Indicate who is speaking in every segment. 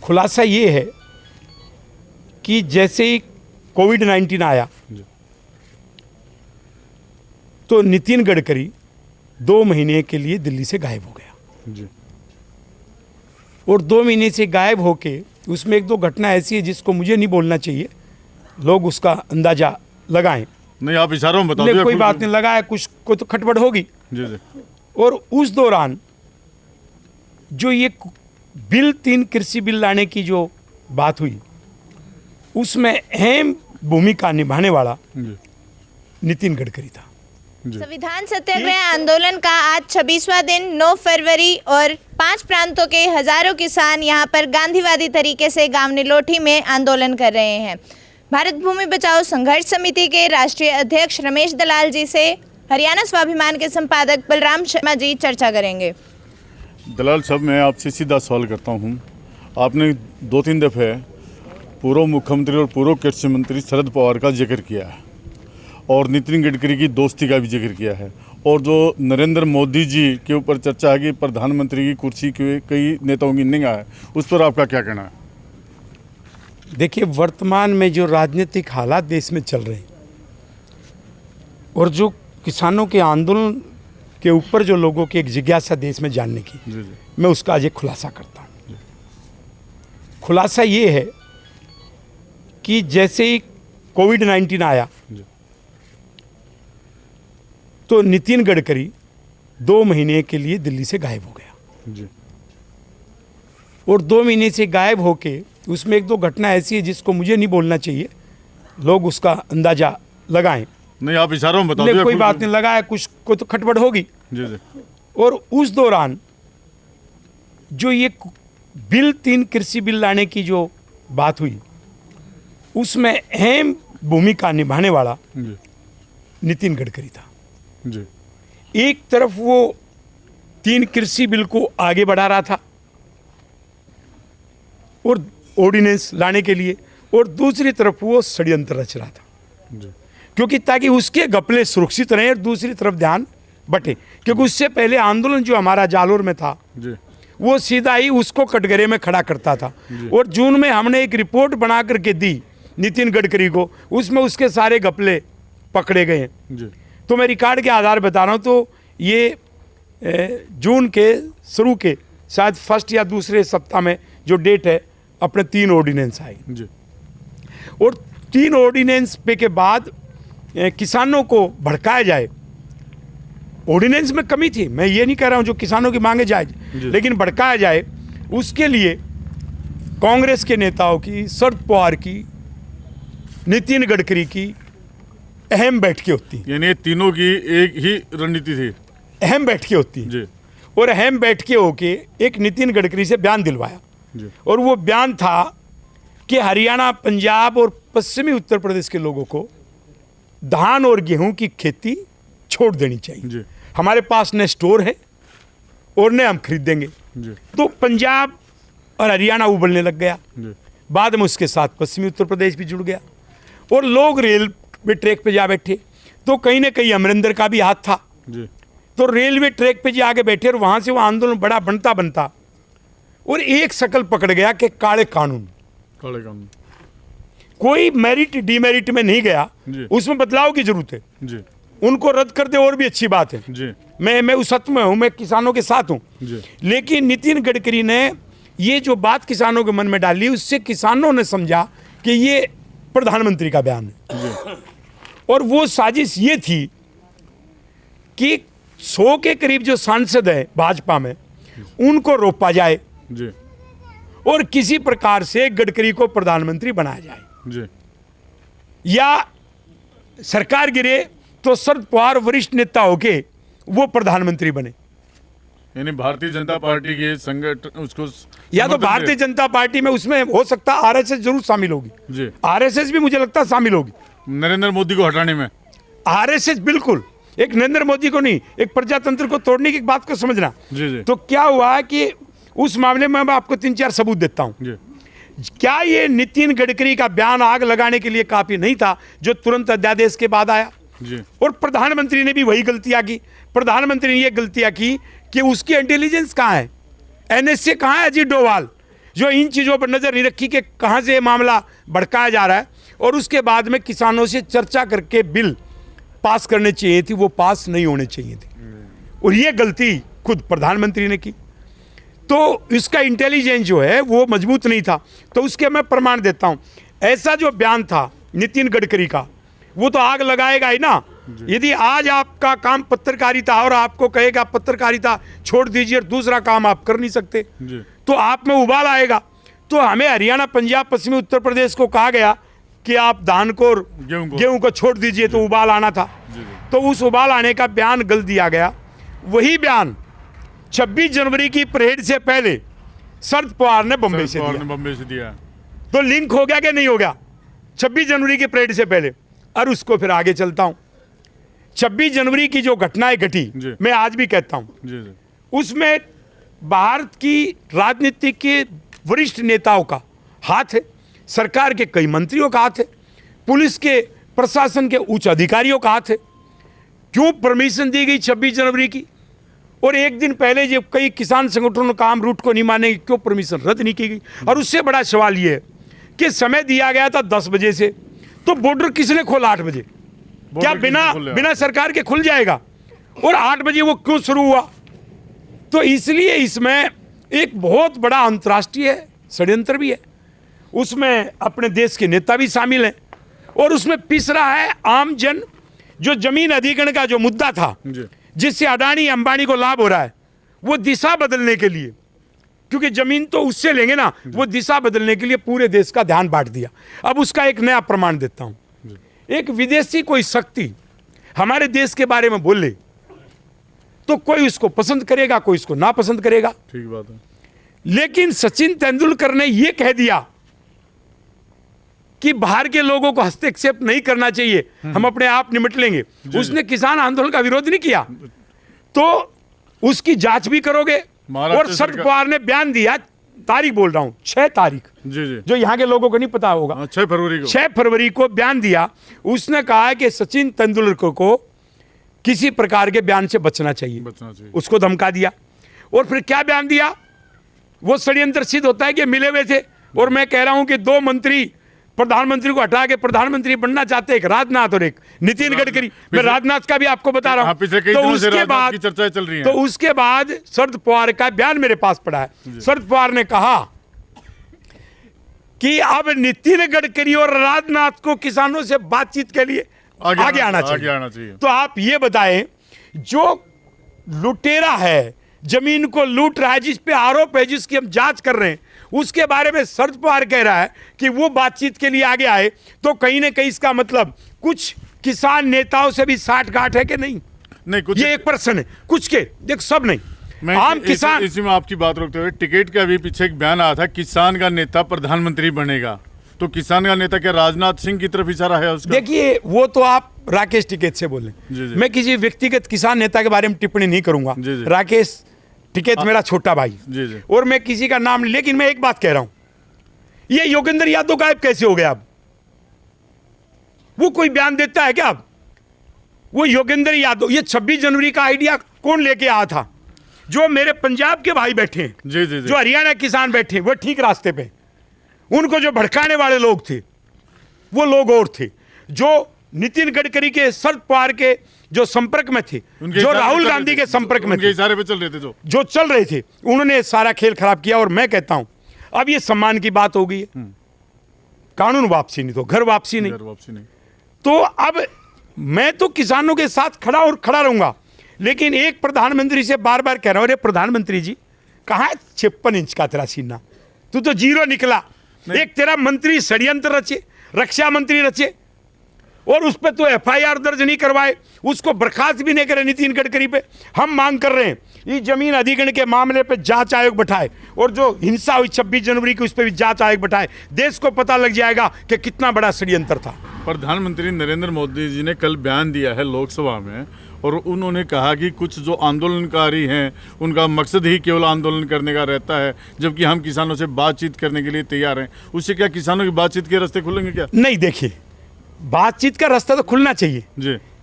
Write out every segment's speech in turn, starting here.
Speaker 1: खुलासा ये है कि जैसे ही कोविड-19 आया तो नितिन गडकरी 2 महीने के लिए दिल्ली से गायब हो गया
Speaker 2: जी।
Speaker 1: और 2 महीने से गायब होके उसमें 1-2 घटना ऐसी है जिसको मुझे नहीं बोलना चाहिए, लोग उसका अंदाजा लगाएं।
Speaker 2: नहीं, आप इशारों में बता
Speaker 1: नहीं,
Speaker 2: दो।
Speaker 1: कोई बात नहीं, लगाया कुछ को तो खटपट होगी।
Speaker 2: जी जी।
Speaker 1: और उस दौरान जो ये बिल 3 कृषि बिल लाने की जो बात हुई उसमें अहम भूमिका निभाने वाला
Speaker 2: जी।
Speaker 1: नितिन गडकरी था।
Speaker 2: जी।
Speaker 3: संविधान सत्याग्रह आंदोलन का आज 26वां दिन 9 फरवरी और 5 प्रांतों के हजारों किसान यहाँ पर गांधीवादी तरीके से गांव निलोठी में आंदोलन कर रहे हैं। भारत भूमि बचाओ संघर्ष समिति के राष्ट्रीय अध्यक्ष रमेश दलाल जी से हरियाणा स्वाभिमान के संपादक बलराम शर्मा जी चर्चा करेंगे।
Speaker 2: दलाल साहब, मैं आपसे सीधा सवाल करता हूँ। आपने 2-3 दफ़े पूर्व मुख्यमंत्री और पूर्व कृषि मंत्री शरद पवार का जिक्र किया है और नितिन गडकरी की दोस्ती का भी जिक्र किया है, और जो नरेंद्र मोदी जी के ऊपर चर्चा है कि प्रधानमंत्री की कुर्सी के कई नेताओं की निगाह है, उस पर आपका क्या कहना है?
Speaker 1: देखिए, वर्तमान में जो राजनीतिक हालात देश में चल रहे हैं और जो किसानों के आंदोलन के ऊपर जो लोगों की एक जिज्ञासा देश में जानने की,
Speaker 2: जी जी।
Speaker 1: मैं उसका आज एक खुलासा करता हूँ। खुलासा ये है कि जैसे ही कोविड-19 आया
Speaker 2: जी।
Speaker 1: तो नितिन गडकरी 2 महीने के लिए दिल्ली से गायब हो गया
Speaker 2: जी।
Speaker 1: और 2 महीने से गायब होके उसमें 1-2 घटना ऐसी है जिसको मुझे नहीं बोलना चाहिए, लोग उसका अंदाजा लगाएं।
Speaker 2: नहीं, आप इशारों में बता
Speaker 1: नहीं,
Speaker 2: दो।
Speaker 1: कोई बात नहीं, लगाया कुछ को तो खटपट होगी।
Speaker 2: जी जी।
Speaker 1: और उस दौरान जो ये बिल 3 कृषि बिल लाने की जो बात हुई उसमें अहम भूमिका निभाने वाला
Speaker 2: जी
Speaker 1: नितिन गडकरी था।
Speaker 2: जी।
Speaker 1: एक तरफ वो 3 कृषि बिल को आगे बढ़ा रहा था और ऑर्डिनेंस लाने के लिए, और दूसरी तरफ वो षड्यंत्र रच रहा था
Speaker 2: जी।
Speaker 1: क्योंकि ताकि उसके घपले सुरक्षित रहें और दूसरी तरफ ध्यान बटे, क्योंकि उससे पहले आंदोलन जो हमारा जालोर में था
Speaker 2: जी।
Speaker 1: वो सीधा ही उसको कटघरे में खड़ा करता था। और जून में हमने एक रिपोर्ट बना करके दी नितिन गडकरी को, उसमें उसके सारे घपले पकड़े गए हैं।
Speaker 2: जी।
Speaker 1: तो मैं रिकॉर्ड के आधार बता रहा हूँ, तो ये जून के शुरू के शायद 1 या 2 सप्ताह में जो डेट है अपने 3 ऑर्डिनेंस आई,
Speaker 2: जी।
Speaker 1: और 3 ऑर्डिनेंस पे के बाद किसानों को भड़काया जाए। ऑर्डिनेंस में कमी थी, मैं ये नहीं कह रहा हूँ जो किसानों की मांगे जाए, लेकिन भड़काया जाए उसके लिए कांग्रेस के नेताओं की, शरद पवार की, नितिन गडकरी की अहम बैठकें होती हैं।
Speaker 2: यानी तीनों की एक ही रणनीति थी।
Speaker 1: अहम बैठकें होती हैं
Speaker 2: जी
Speaker 1: और अहम बैठकें होके एक नितिन गडकरी से बयान दिलवाया,
Speaker 2: जी।
Speaker 1: और वो बयान था कि हरियाणा, पंजाब और पश्चिमी उत्तर प्रदेश के लोगों को धान और गेहूं की खेती छोड़ देनी चाहिए।
Speaker 2: जी
Speaker 1: हमारे पास न स्टोर है और न हम खरीदेंगे।
Speaker 2: जी
Speaker 1: तो पंजाब और हरियाणा उबलने लग गया।
Speaker 2: जी।
Speaker 1: बाद में उसके साथ पश्चिमी उत्तर प्रदेश भी जुड़ गया और लोग रेलवे ट्रैक पे जा बैठे। तो कहीं ना कहीं अमरिंदर का भी हाथ था।
Speaker 2: जी।
Speaker 1: तो रेलवे ट्रैक पे जाके बैठे और वहां से वो आंदोलन बड़ा बनता और एक शकल पकड़ गया कि काले कानून।
Speaker 2: काले कानून
Speaker 1: कोई मेरिट डिमेरिट में नहीं गया,
Speaker 2: जी।
Speaker 1: उसमें बदलाव की जरूरत है।
Speaker 2: जी
Speaker 1: उनको रद्द कर दे और भी अच्छी बात है।
Speaker 2: जी
Speaker 1: मैं उस सत्य में हूँ, मैं किसानों के साथ हूँ।
Speaker 2: जी।
Speaker 1: लेकिन नितिन गडकरी ने ये जो बात किसानों के मन में डाली, उससे किसानों ने समझा कि ये प्रधानमंत्री का बयान है।
Speaker 2: जी।
Speaker 1: और वो साजिश ये थी कि 100 के करीब जो सांसद है भाजपा में, उनको रोका जाए
Speaker 2: जी
Speaker 1: और किसी प्रकार से गडकरी को प्रधानमंत्री बनाया जाए,
Speaker 2: जी
Speaker 1: या सरकार गिरे तो शरद पवार वरिष्ठ नेता होके वो प्रधानमंत्री बने,
Speaker 2: यानी भारतीय जनता पार्टी के संगठन उसको
Speaker 1: या तो
Speaker 2: समर्थन
Speaker 1: भारतीय
Speaker 2: दे।
Speaker 1: जनता पार्टी में उसमें हो सकता है आरएसएस जरूर शामिल होगी।
Speaker 2: जी।
Speaker 1: आरएसएस भी मुझे लगता है शामिल होगी।
Speaker 2: नरेंद्र मोदी को हटाने में
Speaker 1: आरएसएस बिल्कुल, एक नरेंद्र मोदी को नहीं, एक प्रजातंत्र को तोड़ने की बात को समझना।
Speaker 2: जी जी
Speaker 1: तो क्या हुआ कि उस मामले में मैं आपको 3-4 सबूत देता हूं।
Speaker 2: जी
Speaker 1: क्या ये नितिन गडकरी का बयान आग लगाने के लिए काफी नहीं था जो तुरंत अध्यादेश के बाद आया?
Speaker 2: जी
Speaker 1: और प्रधानमंत्री ने भी वही गलतियां की। प्रधानमंत्री ने ये गलतियां की कि उसकी इंटेलिजेंस कहाँ है, एनएसए कहाँ है, अजीत डोभाल जो इन चीज़ों पर नज़र नहीं रखी कि कहाँ से ये मामला भड़काया जा रहा है, और उसके बाद में किसानों से चर्चा करके बिल पास करने चाहिए थी, वो पास नहीं होने चाहिए थे। और ये गलती खुद प्रधानमंत्री ने की। तो इसका इंटेलिजेंस जो है वो मजबूत नहीं था। तो उसके मैं प्रमाण देता हूँ। ऐसा जो बयान था नितिन गडकरी का, वो तो आग लगाएगा ही ना। यदि आज आपका काम पत्रकारिता और आपको कहेगा पत्रकारिता छोड़ दीजिए और दूसरा काम आप कर नहीं सकते, तो आप में उबाल आएगा। तो हमें हरियाणा, पंजाब, पश्चिमी उत्तर प्रदेश को कहा गया कि आप धान को और गेहूं को छोड़ दीजिए, तो उबाल आना था। तो उस उबाल आने का बयान गलत दिया गया। वही बयान 26 जनवरी की परेड से पहले शरद पवार ने बम्बई से दिया। तो लिंक हो गया कि नहीं हो गया 26 जनवरी की परेड से पहले। और उसको फिर आगे चलता हूं। 26 जनवरी की जो घटनाएं घटी, मैं आज भी कहता हूं, उसमें भारत की राजनीति के वरिष्ठ नेताओं का हाथ है, सरकार के कई मंत्रियों का हाथ है, पुलिस के प्रशासन के उच्च अधिकारियों का हाथ है। क्यों परमिशन दी गई 26 जनवरी की? और एक दिन पहले जब कई किसान संगठनों का आम रूट को नहीं माने, क्यों परमिशन रद्द नहीं की गई? और उससे बड़ा सवाल ये है कि समय दिया गया था 10 बजे से, तो बॉर्डर किसने खोला 8 बजे? क्या बिना सरकार के खुल जाएगा? और 8 बजे वो क्यों शुरू हुआ? तो इसलिए इसमें एक बहुत बड़ा अंतर्राष्ट्रीय षड्यंत्र भी है। उसमें अपने देश के नेता भी शामिल हैं, और उसमें पिस रहा है आम जन। जो जमीन अधिग्रहण का जो मुद्दा था, जिससे अडानी अंबानी को लाभ हो रहा है, वो दिशा बदलने के लिए, क्योंकि जमीन तो उससे लेंगे ना, वो दिशा बदलने के लिए पूरे देश का ध्यान बांट दिया। अब उसका एक नया प्रमाण देता हूं। एक विदेशी कोई शक्ति हमारे देश के बारे में बोले तो कोई उसको पसंद करेगा, कोई उसको ना पसंद करेगा,
Speaker 2: ठीक बात है।
Speaker 1: लेकिन सचिन तेंदुलकर ने यह कह दिया कि बाहर के लोगों को हस्तक्षेप नहीं करना चाहिए, हम अपने आप निपट लेंगे। उसने किसान आंदोलन का विरोध नहीं किया, तो उसकी जांच भी करोगे। और शरद पवार ने बयान दिया, तारीख बोल रहा हूं 6 तारीख, जो यहाँ के लोगों को नहीं पता होगा, 6 फरवरी को बयान दिया। उसने कहा कि सचिन तेंदुलकर को किसी प्रकार के बयान से बचना चाहिए। उसको धमका दिया। और फिर क्या बयान दिया? वो षड्यंत्र सिद्ध होता है कि मिले हुए थे। और मैं कह रहा हूं कि 2 मंत्री प्रधानमंत्री को हटा के प्रधानमंत्री बनना चाहते, एक राजनाथ और एक नितिन गडकरी। मैं राजनाथ का भी आपको बता रहा हूं। तो उसके बाद
Speaker 2: चर्चा चल रही है।
Speaker 1: तो उसके बाद शरद पवार का बयान मेरे पास पड़ा है। शरद पवार ने कहा कि अब नितिन गडकरी और राजनाथ को किसानों से बातचीत के लिए आगे आना चाहिए। तो आप ये बताएं, जो लुटेरा है, जमीन को लूट रहा है, जिस पे आरोप है, जिसकी हम जांच कर रहे हैं, उसके बारे में शरद पवार कह रहा है कि वो बातचीत के लिए आगे आए, तो कहीं ना कहीं इसका मतलब कुछ किसान नेताओं से भी साठगांठ है कि नहीं? कुछ ये एक प्रश्न है। कुछ के देख, सब नहीं। आम किसान।
Speaker 2: इसी में आपकी बात रोकते हुए, टिकट के अभी पीछे एक बयान आया था, किसान का नेता प्रधानमंत्री बनेगा। तो किसान का नेता क्या राजनाथ सिंह की तरफ इशारा है उसका?
Speaker 1: देखिए, वो तो आप राकेश टिकैत से बोले। मैं किसी व्यक्तिगत किसान नेता के बारे में टिप्पणी नहीं करूंगा। राकेश टिकैत मेरा छोटा भाई, और मैं किसी का नाम, लेकिन मैं एक बात कह रहा हूं, ये योगेंद्र यादव गायब कैसे हो गया? अब वो कोई बयान देता है क्या? अब वो योगेंद्र यादव, ये 26 जनवरी का आइडिया कौन लेके आया था? जो मेरे पंजाब के भाई बैठे हैं, जो हरियाणा किसान बैठे हैं, वो ठीक रास्ते पे। उनको जो भड़काने वाले लोग थे, वो लोग और थे, जो नितिन गडकरी के, शरद पवार के जो संपर्क में थे, जो राहुल गांधी के संपर्क में थे,
Speaker 2: इशारे पे चल रहे थे,
Speaker 1: जो चल रहे थे, उन्होंने सारा खेल खराब किया। और मैं कहता हूं, अब ये सम्मान की बात हो गई है, कानून वापसी नहीं तो घर वापसी नहीं। तो अब मैं तो किसानों के साथ खड़ा रहूंगा, लेकिन एक प्रधानमंत्री से बार बार कह रहा हूं, अरे प्रधानमंत्री जी, कहाँ 56 इंच का तेरा सीना? तू तो 0 निकला। एक तेरा मंत्री षड्यंत्र रचे, रक्षा मंत्री रचे, और उस पर तो FIR दर्ज नहीं करवाए, उसको बर्खास्त भी नहीं करे नितिन गडकरी पे। हम मांग कर रहे हैं, इस जमीन अधिग्रहण के मामले पे जांच आयोग बैठाए, और जो हिंसा हुई 26 जनवरी की, उस पर भी जांच आयोग बैठाए। देश को पता लग जाएगा कि कितना बड़ा षड्यंत्र था।
Speaker 2: प्रधानमंत्री नरेंद्र मोदी जी ने कल बयान दिया है लोकसभा में, और उन्होंने कहा कि कुछ जो आंदोलनकारी हैं, उनका मकसद ही केवल आंदोलन करने का रहता है, जबकि हम किसानों से बातचीत करने के लिए तैयार हैं। उससे क्या किसानों की बातचीत के रास्ते खुलेंगे क्या?
Speaker 1: नहीं, देखिए, बातचीत का रास्ता तो खुलना चाहिए,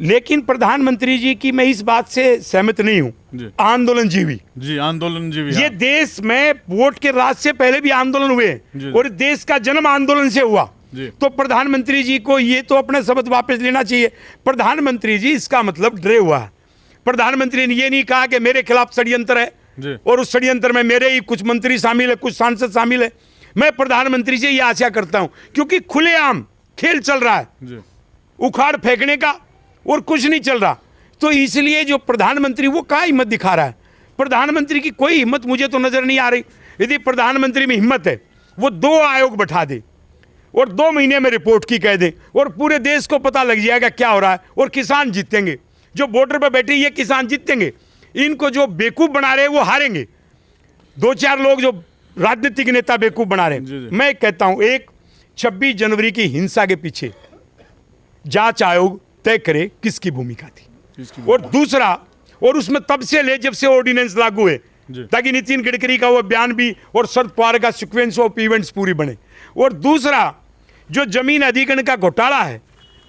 Speaker 1: लेकिन प्रधानमंत्री जी की मैं इस बात से सहमत नहीं हूं।
Speaker 2: जी।
Speaker 1: आंदोलनजीवी,
Speaker 2: जी, आंदोलनजीवी।
Speaker 1: ये
Speaker 2: हाँ।
Speaker 1: देश में वोट के राज से पहले भी आंदोलन हुए
Speaker 2: जी।
Speaker 1: और देश का जन्म आंदोलन से हुआ।
Speaker 2: जी।
Speaker 1: तो प्रधानमंत्री जी को ये तो अपने शब्द वापस लेना चाहिए। प्रधानमंत्री जी इसका मतलब डरे हुआ है। प्रधानमंत्री ने ये नहीं कहा कि मेरे खिलाफ षड्यंत्र है
Speaker 2: जी।
Speaker 1: और उस षड्यंत्र में मेरे ही कुछ मंत्री शामिल है, कुछ सांसद शामिल है। मैं प्रधानमंत्री से ये आशा करता हूं, क्योंकि खुलेआम खेल चल रहा है,
Speaker 2: जी।
Speaker 1: उखाड़ फेंकने का, और कुछ नहीं चल रहा। तो इसलिए जो प्रधानमंत्री वो क्या हिम्मत दिखा रहा है? प्रधानमंत्री की कोई हिम्मत मुझे तो नजर नहीं आ रही। यदि प्रधानमंत्री में हिम्मत है, वो 2 आयोग बैठा दे और 2 महीने में रिपोर्ट की कह दे और पूरे देश को पता लग जाएगा क्या हो रहा है, और किसान जीतेंगे। जो बॉर्डर पर बैठे ये किसान जीतेंगे। इनको जो बेवकूफ बना रहे हैं वो हारेंगे। 2-4 लोग जो राजनीतिक नेता बेवकूफ बना रहे
Speaker 2: जी,
Speaker 1: हैं।
Speaker 2: जी।
Speaker 1: मैं कहता हूं, एक 26 जनवरी की हिंसा के पीछे जांच आयोग तय करे किसकी भूमिका थी,
Speaker 2: इसकी
Speaker 1: और दूसरा, और उसमें तब से ले जब से ऑर्डिनेंस लागू हुए,
Speaker 2: जी।
Speaker 1: ताकि नितिन गडकरी का वो बयान भी और शरद पवार का सीक्वेंस ऑफ इवेंट्स पूरी बने। और दूसरा, जो जमीन अधिग्रहण का घोटाला है,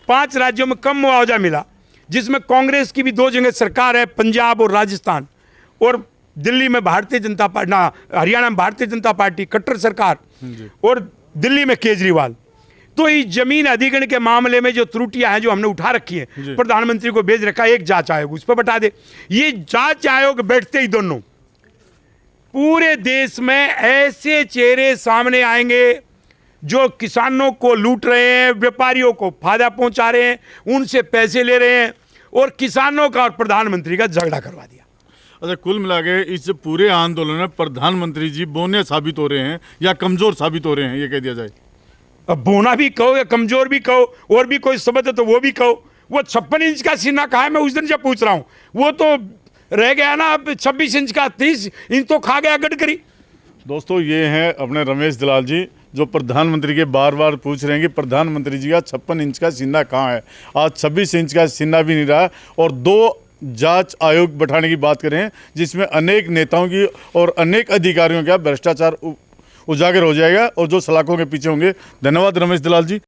Speaker 1: 5 राज्यों में कम मुआवजा मिला, जिसमें कांग्रेस की भी 2 जगह सरकार है, पंजाब और राजस्थान, और दिल्ली में भारतीय जनता पार्टी, ना हरियाणा में भारतीय जनता पार्टी कट्टर सरकार,
Speaker 2: जी।
Speaker 1: और दिल्ली में केजरीवाल। तो इस जमीन अधिग्रहण के मामले में जो त्रुटियां हैं जो हमने उठा रखी
Speaker 2: जी।
Speaker 1: हैं, प्रधानमंत्री को भेज रखा है एक जांच आयोग, उस पर बता दे। ये जांच आयोग बैठते ही दोनों पूरे देश में ऐसे चेहरे सामने आएंगे जो किसानों को लूट रहे हैं, व्यापारियों को फायदा पहुंचा रहे हैं, उनसे पैसे ले रहे हैं, और किसानों का और प्रधानमंत्री का झगड़ा करवा दिया।
Speaker 2: अच्छा, कुल मिला के इस पूरे आंदोलन में प्रधानमंत्री जी बोने साबित हो रहे हैं या कमजोर साबित हो रहे हैं, ये कह दिया जाए?
Speaker 1: अब बोना भी कहो या कमजोर भी कहो, और भी कोई शब्द है तो वो भी कहो। वो 56 इंच का सीना कहा है, मैं उस दिन से पूछ रहा हूं। वो तो रह गया ना, अब 26 इंच का 30 इंच तो खा गया गडकरी।
Speaker 2: दोस्तों, ये हैं अपने रमेश दलाल जी, जो प्रधानमंत्री के बार बार पूछ रहे हैं कि प्रधानमंत्री जी का 56 इंच का सीना कहाँ है। आज 26 इंच का सीना भी नहीं रहा, और 2 जांच आयोग बैठाने की बात करें जिसमें अनेक नेताओं की और अनेक अधिकारियों का भ्रष्टाचार उजागर हो जाएगा, और जो सलाखों के पीछे होंगे। धन्यवाद रमेश दलाल जी।